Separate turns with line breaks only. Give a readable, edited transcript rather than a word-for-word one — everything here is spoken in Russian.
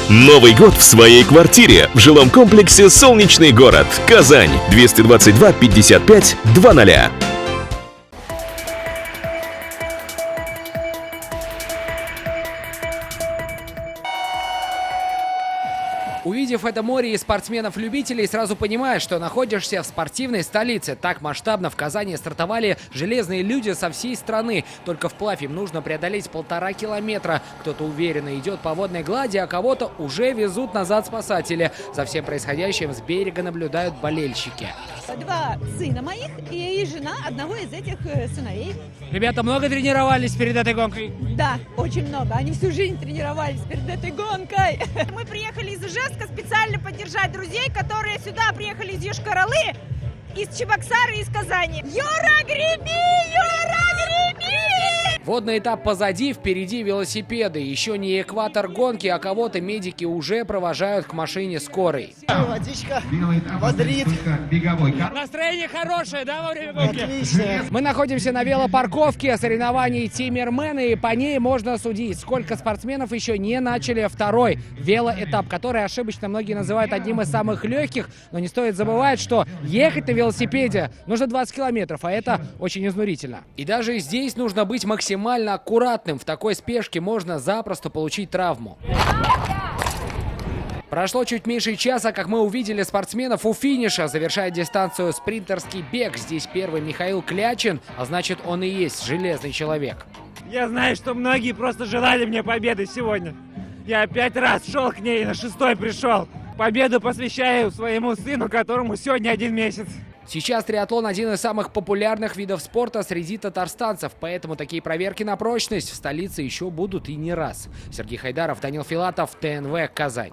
Новый год в своей квартире в жилом комплексе «Солнечный город», Казань, 222 55 00.
Увидев это море и спортсменов-любителей, сразу понимаешь, что находишься в спортивной столице. Так масштабно в Казани стартовали железные люди со всей страны. Только вплавь им нужно преодолеть 1,5 километра. Кто-то уверенно идет по водной глади, а кого-то уже везут назад спасатели. За всем происходящим с берега наблюдают болельщики.
2 сына моих и жена одного из этих сыновей.
Ребята много тренировались перед этой гонкой?
Да, очень много. Они всю жизнь тренировались перед этой гонкой.
Мы приехали из Ижевска специально поддержать друзей, которые сюда приехали из Йошкар-Олы, из Чебоксара и из Казани. Юра, греби! Юра, греби!
Водный этап позади, впереди велосипеды. Еще не экватор гонки, а кого-то медики уже провожают к машине скорой.
Водичка бодрит.
Настроение хорошее, да, во время гонки?
Отлично.
Мы находимся на велопарковке соревнований Тиммермена, и по ней можно судить, сколько спортсменов еще не начали второй велоэтап, который ошибочно многие называют одним из самых легких, но не стоит забывать, что ехать на велосипеде нужно 20 километров, а это очень изнурительно. И даже здесь нужно быть максимально аккуратным, в такой спешке можно запросто получить травму. Прошло чуть меньше часа, как мы увидели спортсменов у финиша. Завершает дистанцию спринтерский бег. Здесь первый Михаил Клячин, а значит, он и есть железный человек.
Я знаю, что многие просто желали мне победы сегодня. Я 5 раз шел к ней и на 6-й пришел. Победу посвящаю своему сыну, которому сегодня 1 месяц.
Сейчас триатлон один из самых популярных видов спорта среди татарстанцев, поэтому такие проверки на прочность в столице еще будут и не раз. Сергей Хайдаров, Данил Филатов, ТНВ, Казань.